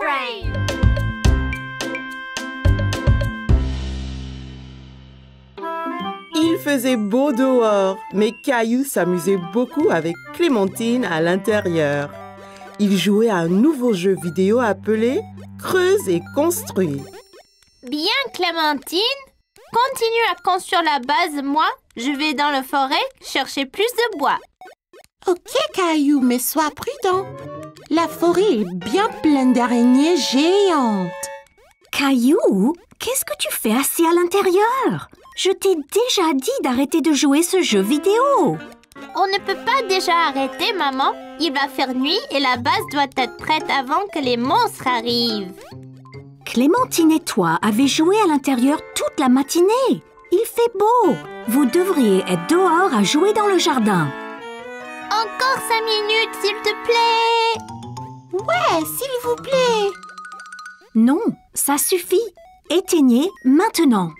Brave! Il faisait beau dehors, mais Caillou s'amusait beaucoup avec Clémentine à l'intérieur. Il jouait à un nouveau jeu vidéo appelé Creuse et construis. Bien, Clémentine. Continue à construire la base. Moi, je vais dans la forêt chercher plus de bois. Ok, Caillou, mais sois prudent. La forêt est bien pleine d'araignées géantes. Caillou, qu'est-ce que tu fais assis à l'intérieur? Je t'ai déjà dit d'arrêter de jouer ce jeu vidéo. On ne peut pas déjà arrêter, maman. Il va faire nuit et la base doit être prête avant que les monstres arrivent. Clémentine et toi avez joué à l'intérieur toute la matinée. Il fait beau. Vous devriez être dehors à jouer dans le jardin. Encore 5 minutes, s'il te plaît. Ouais, s'il vous plaît. Non, ça suffit. Éteignez maintenant.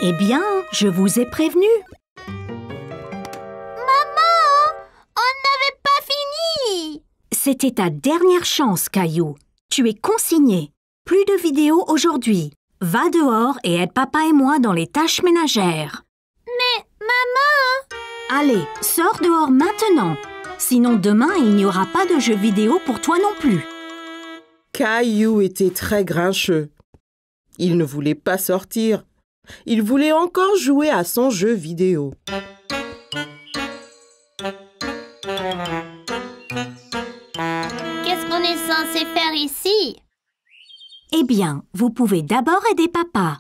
Eh bien, je vous ai prévenu. Maman, on n'avait pas fini. C'était ta dernière chance, Caillou. Tu es consigné. Plus de vidéos aujourd'hui. Va dehors et aide papa et moi dans les tâches ménagères. Mais, maman... Allez, sors dehors maintenant. Sinon, demain, il n'y aura pas de jeux vidéo pour toi non plus. Caillou était très grincheux. Il ne voulait pas sortir. Il voulait encore jouer à son jeu vidéo. Qu'est-ce qu'on est censé faire ici? Eh bien, vous pouvez d'abord aider papa.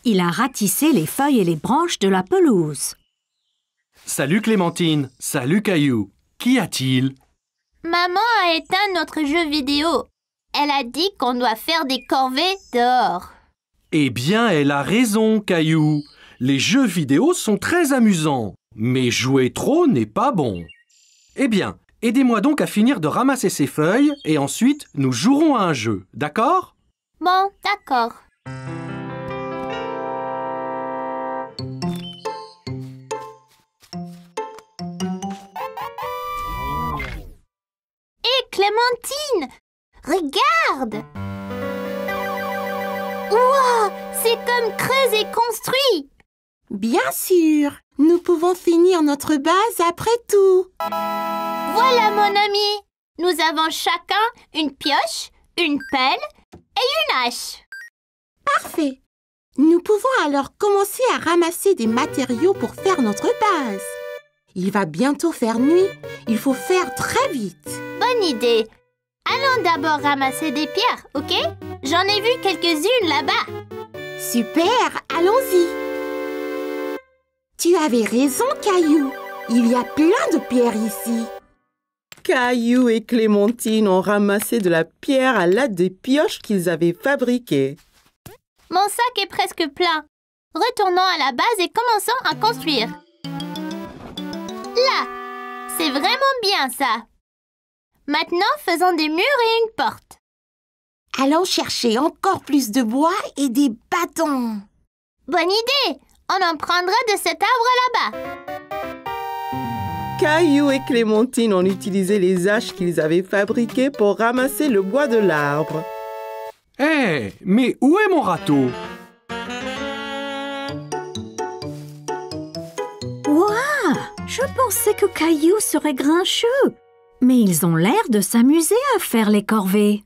Il a ratissé les feuilles et les branches de la pelouse. Salut Clémentine, salut Caillou. Qu'y a-t-il? Maman a éteint notre jeu vidéo. Elle a dit qu'on doit faire des corvées dehors. Eh bien, elle a raison, Caillou. Les jeux vidéo sont très amusants, mais jouer trop n'est pas bon. Eh bien, aidez-moi donc à finir de ramasser ces feuilles et ensuite nous jouerons à un jeu, d'accord? Bon, d'accord. Hé, Clémentine! Regarde! Wow! C'est comme creuse et construit! Bien sûr, nous pouvons finir notre base après tout. Voilà, mon ami! Nous avons chacun une pioche, une pelle et une hache. Parfait. Nous pouvons alors commencer à ramasser des matériaux pour faire notre base. Il va bientôt faire nuit. Il faut faire très vite. Bonne idée! Allons d'abord ramasser des pierres, ok? J'en ai vu quelques-unes là-bas. Super, allons-y. Tu avais raison, Caillou. Il y a plein de pierres ici. Caillou et Clémentine ont ramassé de la pierre à l'aide des pioches qu'ils avaient fabriquées. Mon sac est presque plein. Retournons à la base et commençons à construire. Là, c'est vraiment bien ça. Maintenant, faisons des murs et une porte. Allons chercher encore plus de bois et des bâtons. Bonne idée! On en prendra de cet arbre là-bas. Caillou et Clémentine ont utilisé les haches qu'ils avaient fabriquées pour ramasser le bois de l'arbre. Hé, mais où est mon râteau? Ouah! Je pensais que Caillou serait grincheux. Mais ils ont l'air de s'amuser à faire les corvées.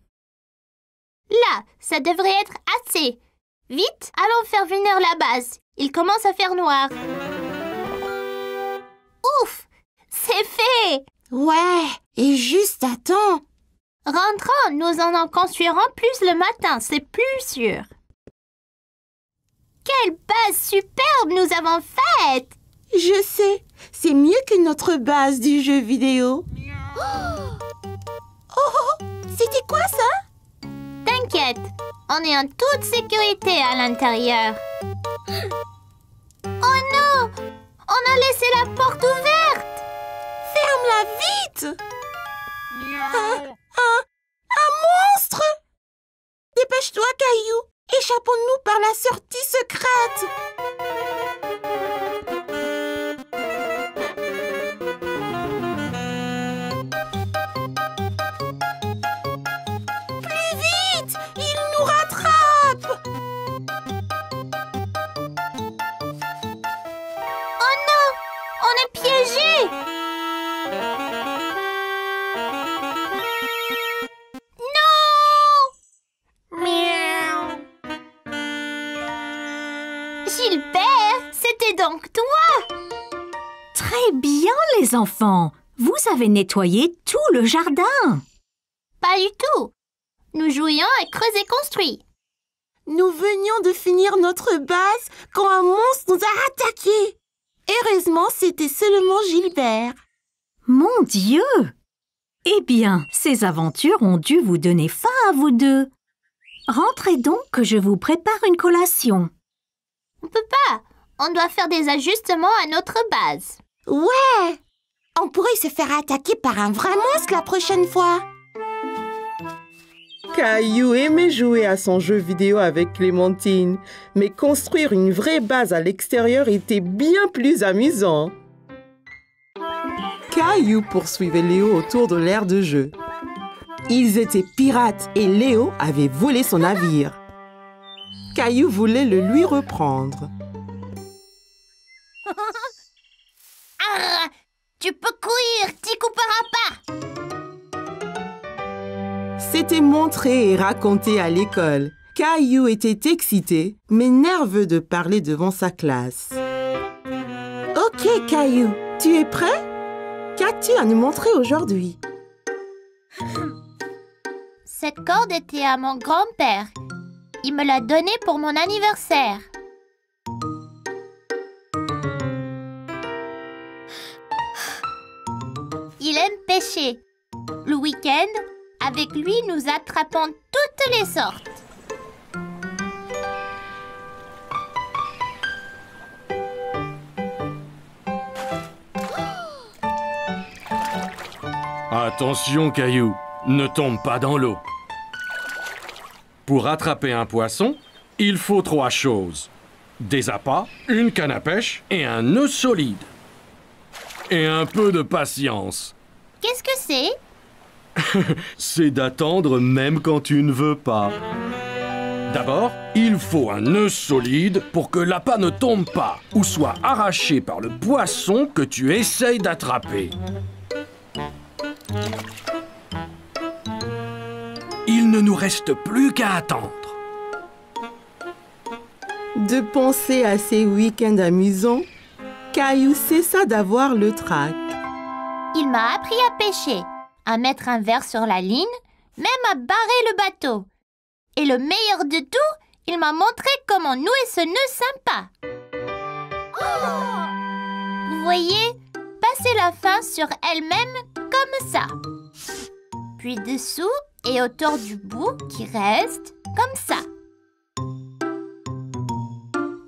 Là, ça devrait être assez. Vite, allons faire venir la base. Il commence à faire noir. Ouf! C'est fait! Ouais, et juste à temps. Rentrons, nous en construirons plus le matin, c'est plus sûr. Quelle base superbe nous avons faite! Je sais, c'est mieux que notre base du jeu vidéo. Oh, c'était quoi ça? T'inquiète, on est en toute sécurité à l'intérieur. Oh non! On a laissé la porte ouverte! Ferme-la vite! Un monstre! Dépêche-toi, Caillou! Échappons-nous par la sortie secrète! Gilbert, c'était donc toi? Très bien, les enfants. Vous avez nettoyé tout le jardin. Pas du tout. Nous jouions à creuser construit. Nous venions de finir notre base quand un monstre nous a attaqués. Heureusement, c'était seulement Gilbert. Mon Dieu! Eh bien, ces aventures ont dû vous donner faim à vous deux. Rentrez donc que je vous prépare une collation. On peut pas. On doit faire des ajustements à notre base. Ouais! On pourrait se faire attaquer par un vrai monstre la prochaine fois. Caillou aimait jouer à son jeu vidéo avec Clémentine, mais construire une vraie base à l'extérieur était bien plus amusant. Caillou poursuivait Léo autour de l'aire de jeu. Ils étaient pirates et Léo avait volé son navire. Caillou voulait le lui reprendre. Ah, tu peux courir, t'y couperas pas. C'était montré et raconté à l'école. Caillou était excité, mais nerveux de parler devant sa classe. Ok, Caillou, tu es prêt? Qu'as-tu à nous montrer aujourd'hui? Cette corde était à mon grand-père. Il me l'a donnée pour mon anniversaire. Il aime pêcher. Le week-end, avec lui, nous attrapons toutes les sortes. Attention, Caillou, ne tombe pas dans l'eau. Pour attraper un poisson, il faut 3 choses. Des appâts, une canne à pêche et un nœud solide. Et un peu de patience. Qu'est-ce que c'est? C'est d'attendre même quand tu ne veux pas. D'abord, il faut un nœud solide pour que l'appât ne tombe pas ou soit arraché par le poisson que tu essayes d'attraper. Il ne nous reste plus qu'à attendre. De penser à ces week-ends amusants, Caillou cessa d'avoir le trac. Il m'a appris à pêcher, à mettre un verre sur la ligne, même à barrer le bateau. Et le meilleur de tout, il m'a montré comment nouer ce nœud sympa. Vous voyez, passer la fin sur elle-même comme ça. Puis dessous et autour du bout qui reste comme ça.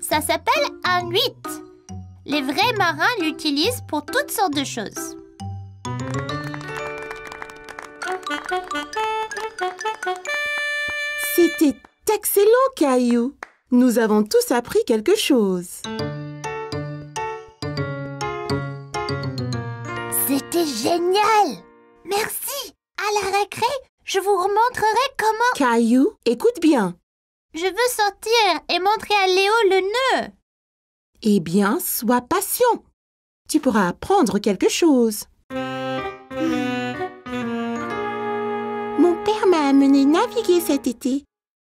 Ça s'appelle un 8. Les vrais marins l'utilisent pour toutes sortes de choses. C'était excellent, Caillou. Nous avons tous appris quelque chose. C'était génial! Merci! À la récré, je vous remontrerai comment... Caillou, écoute bien. Je veux sortir et montrer à Léo le nœud. Eh bien, sois patient. Tu pourras apprendre quelque chose. Mon père m'a amené naviguer cet été.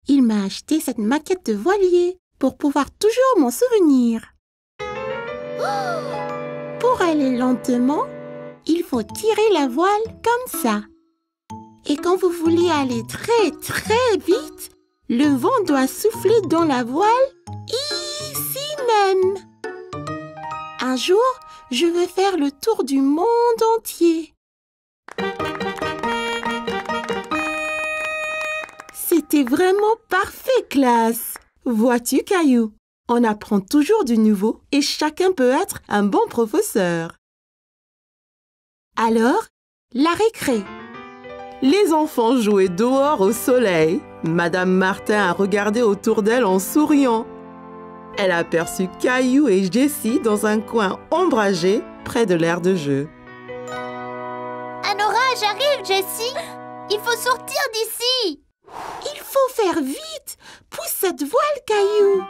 Il m'a acheté cette maquette de voilier pour pouvoir toujours m'en souvenir. Pour aller lentement, il faut tirer la voile comme ça. Et quand vous voulez aller très très vite, le vent doit souffler dans la voile ici même. Un jour, je veux faire le tour du monde entier. C'était vraiment parfait, classe. Vois-tu, Caillou, on apprend toujours du nouveau et chacun peut être un bon professeur. Alors, la récré. Les enfants jouaient dehors au soleil. Madame Martin a regardé autour d'elle en souriant. Elle aperçut Caillou et Jessie dans un coin ombragé près de l'aire de jeu. Un orage arrive, Jessie. Il faut sortir d'ici. Il faut faire vite. Pousse cette voile, Caillou.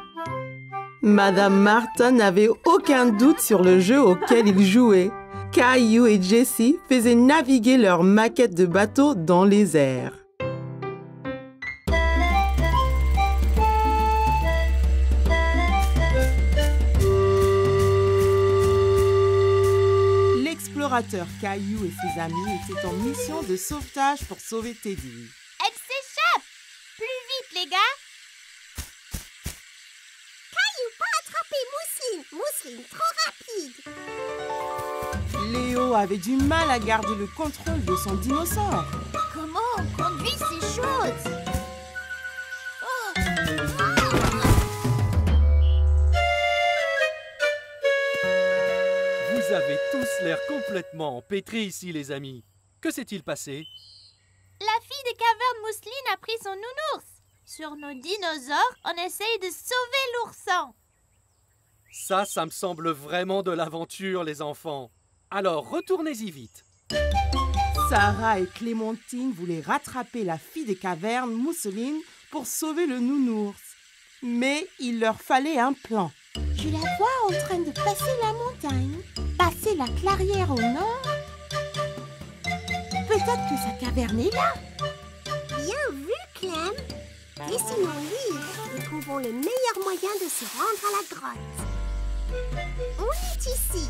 Madame Martin n'avait aucun doute sur le jeu auquel ils jouaient. Caillou et Jessie faisaient naviguer leur maquette de bateau dans les airs. L'explorateur Caillou et ses amis étaient en mission de sauvetage pour sauver Teddy. Elle s'échappe! Plus vite, les gars! Caillou, pas attraper Mousseline! Mousseline, trop rapide! Léo avait du mal à garder le contrôle de son dinosaure. Comment on conduit ces choses? Vous avez tous l'air complètement empêtrés ici, les amis. Que s'est-il passé? La fille des cavernes Mousseline a pris son nounours. Sur nos dinosaures, on essaye de sauver l'ourson. Ça me semble vraiment de l'aventure, les enfants. Alors, retournez-y vite. Sarah et Clémentine voulaient rattraper la fille des cavernes, Mousseline, pour sauver le nounours. Mais il leur fallait un plan. Je la vois en train de passer la montagne, passer la clairière au nord. Peut-être que sa caverne est là. Bien vu, Clem! Dessinons-le et trouvons le meilleur moyen de se rendre à la grotte. On est ici,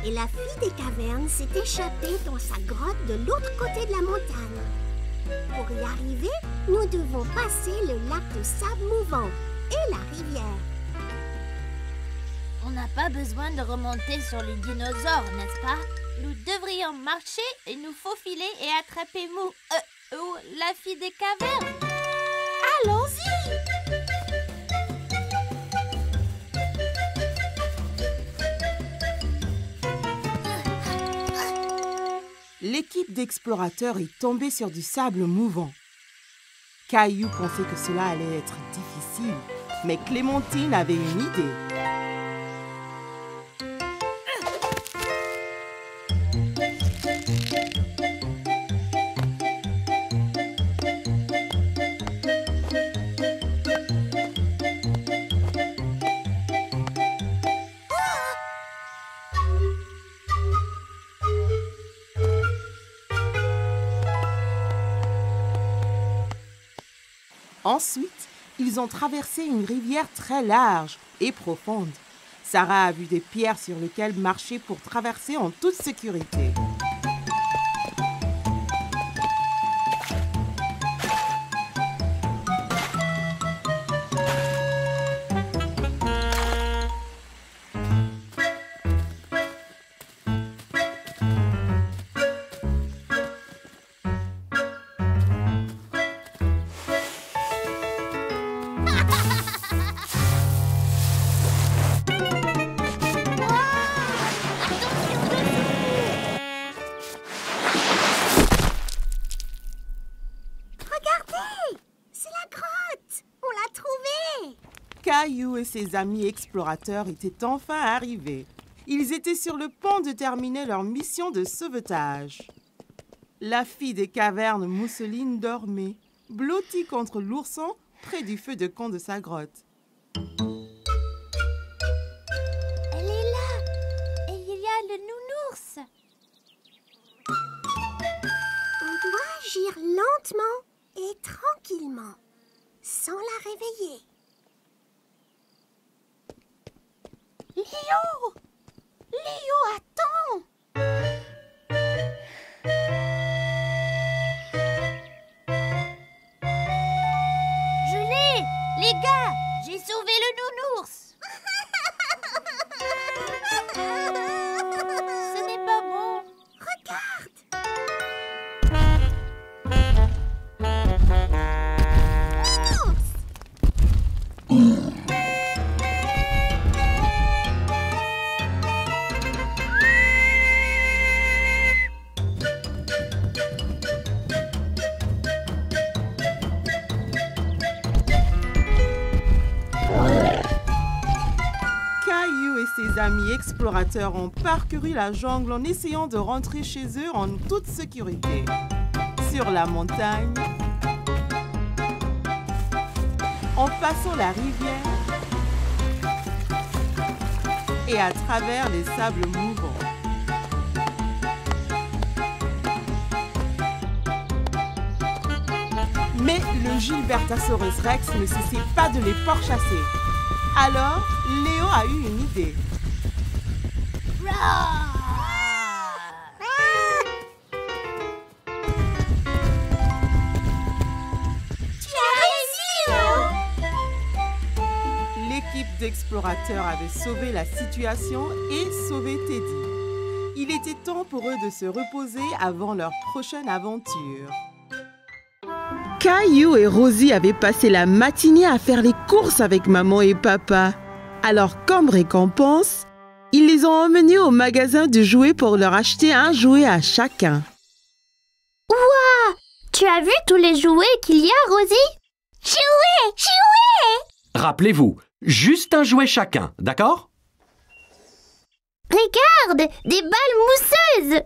et la fille des cavernes s'est échappée dans sa grotte de l'autre côté de la montagne. Pour y arriver, nous devons passer le lac de sable mouvant et la rivière. On n'a pas besoin de remonter sur les dinosaures, n'est-ce pas? Nous devrions marcher et nous faufiler et attraper la fille des cavernes. Allons-y! L'équipe d'explorateurs est tombée sur du sable mouvant. Caillou pensait que cela allait être difficile, mais Clémentine avait une idée. Ensuite, ils ont traversé une rivière très large et profonde. Sarah a vu des pierres sur lesquelles marcher pour traverser en toute sécurité. Caillou et ses amis explorateurs étaient enfin arrivés. Ils étaient sur le pont de terminer leur mission de sauvetage. La fille des cavernes Mousseline dormait, blottie contre l'ourson près du feu de camp de sa grotte. Elle est là et il y a le nounours. On doit agir lentement et tranquillement, sans la réveiller. Léo! Léo, attends! Je l'ai! Les gars, j'ai sauvé le nounours! Ce n'est pas bon! Regarde! Ses amis explorateurs ont parcouru la jungle en essayant de rentrer chez eux en toute sécurité. Sur la montagne, en passant la rivière et à travers les sables mouvants. le Gilbertosaurus Rex ne cessait pas de les pourchasser. Alors, Léo a eu une idée. L'équipe d'explorateurs avait sauvé la situation et sauvé Teddy. Il était temps pour eux de se reposer avant leur prochaine aventure. Caillou et Rosie avaient passé la matinée à faire les courses avec maman et papa. Alors, comme récompense, ils les ont emmenés au magasin de jouets pour leur acheter un jouet à chacun. Ouah! Tu as vu tous les jouets qu'il y a, Rosie? Jouets! Jouets! Rappelez-vous, juste un jouet chacun, d'accord? Regarde! Des balles mousseuses!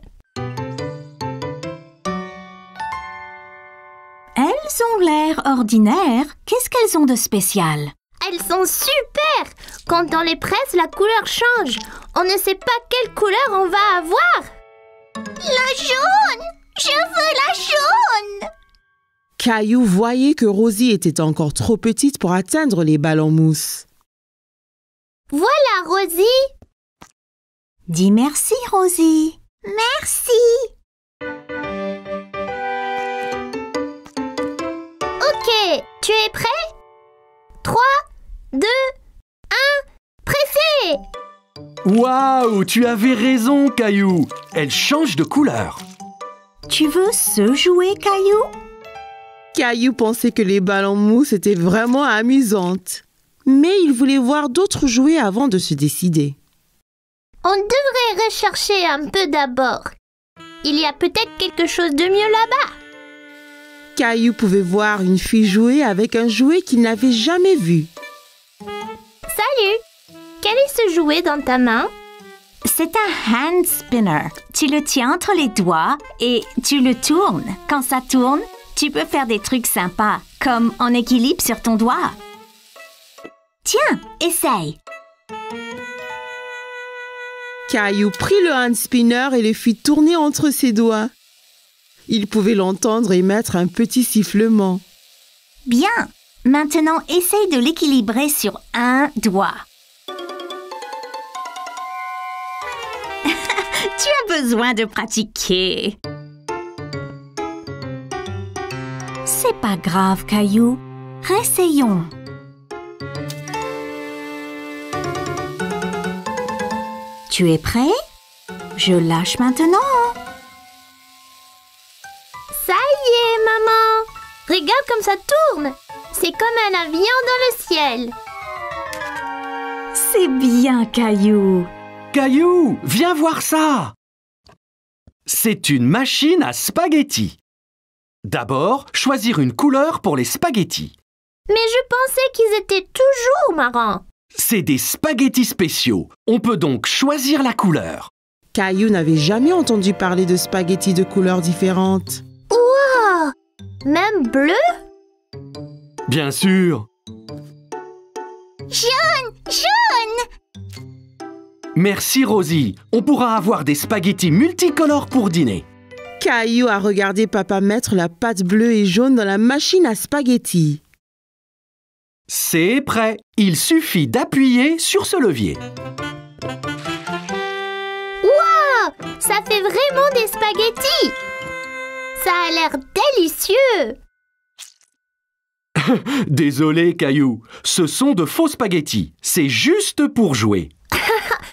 Elles ont l'air ordinaires. Qu'est-ce qu'elles ont de spécial? Elles sont super! Quand on les presse, la couleur change. On ne sait pas quelle couleur on va avoir. La jaune! Je veux la jaune! Caillou voyait que Rosie était encore trop petite pour atteindre les balles en mousse. Voilà, Rosie! Dis merci, Rosie. Merci! Ok, tu es prêt? 3, 2, 1, pressez! Waouh, tu avais raison, Caillou. Elle change de couleur. Tu veux ce jouet, Caillou? Caillou pensait que les balles en mousse étaient vraiment amusantes. Mais il voulait voir d'autres jouets avant de se décider. On devrait rechercher un peu d'abord. Il y a peut-être quelque chose de mieux là-bas. Caillou pouvait voir une fille jouer avec un jouet qu'il n'avait jamais vu. Salut! Quel est ce jouet dans ta main? C'est un hand spinner. Tu le tiens entre les doigts et tu le tournes. Quand ça tourne, tu peux faire des trucs sympas, comme en équilibre sur ton doigt. Tiens, essaye. Caillou prit le hand spinner et le fit tourner entre ses doigts. Il pouvait l'entendre émettre un petit sifflement. Bien. Maintenant, essaye de l'équilibrer sur un doigt. Tu as besoin de pratiquer. C'est pas grave, Caillou. Réessayons. Tu es prêt? Je lâche maintenant. Ça y est, maman! Regarde comme ça tourne! C'est comme un avion dans le ciel. C'est bien, Caillou. Caillou, viens voir ça. C'est une machine à spaghettis. D'abord, choisir une couleur pour les spaghettis. Mais je pensais qu'ils étaient toujours marrons. C'est des spaghettis spéciaux. On peut donc choisir la couleur. Caillou n'avait jamais entendu parler de spaghettis de couleurs différentes. Wow! Même bleu? Bien sûr. Jaune! Jaune! Merci Rosie. On pourra avoir des spaghettis multicolores pour dîner. Caillou a regardé papa mettre la pâte bleue et jaune dans la machine à spaghettis. C'est prêt. Il suffit d'appuyer sur ce levier. Wow! Ça fait vraiment des spaghettis! Ça a l'air délicieux! Désolé, Caillou. Ce sont de faux spaghettis. C'est juste pour jouer.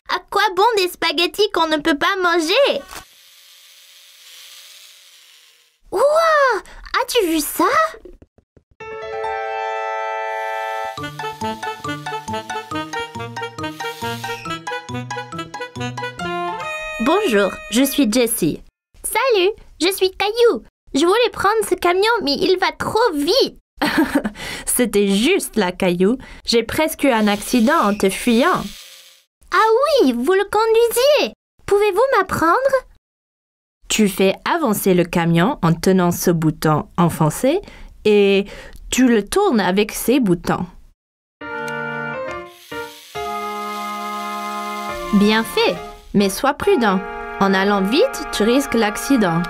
À quoi bon des spaghettis qu'on ne peut pas manger? Wow! As-tu vu ça? Bonjour, je suis Jessie. Salut, je suis Caillou. Je voulais prendre ce camion, mais il va trop vite. C'était juste là, Caillou. J'ai presque eu un accident en te fuyant. Ah oui, vous le conduisiez. Pouvez-vous m'apprendre? Tu fais avancer le camion en tenant ce bouton enfoncé et tu le tournes avec ces boutons. Bien fait, mais sois prudent. En allant vite, tu risques l'accident.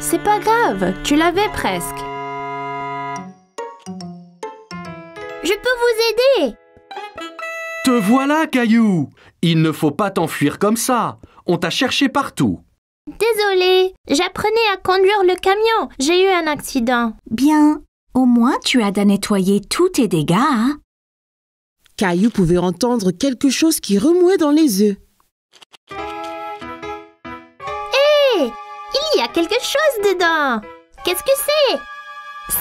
C'est pas grave, tu l'avais presque. Je peux vous aider. Te voilà, Caillou! Il ne faut pas t'enfuir comme ça. On t'a cherché partout. Désolée, j'apprenais à conduire le camion. J'ai eu un accident. Bien, au moins tu as nettoyé tous tes dégâts, hein? Caillou pouvait entendre quelque chose qui remuait dans les œufs. Hé! Il y a quelque chose dedans. Qu'est-ce que c'est?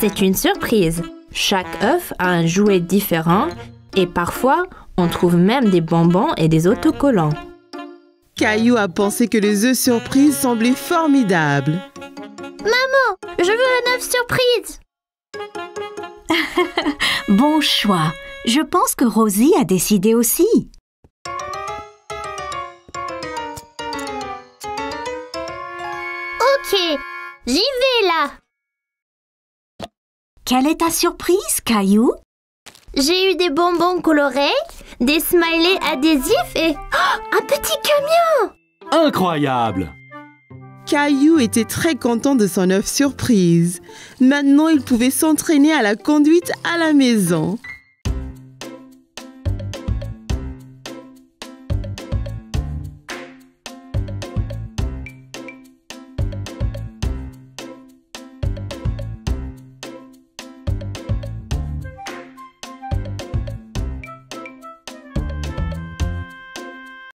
C'est une surprise. Chaque œuf a un jouet différent et parfois, on trouve même des bonbons et des autocollants. Caillou a pensé que les œufs surprises semblaient formidables. Maman, je veux un œuf surprise. Bon choix. Je pense que Rosie a décidé aussi. Ok, j'y vais là. Quelle est ta surprise, Caillou? J'ai eu des bonbons colorés, des smileys adhésifs et un petit camion. Incroyable! Caillou était très content de son œuf surprise. Maintenant, il pouvait s'entraîner à la conduite à la maison.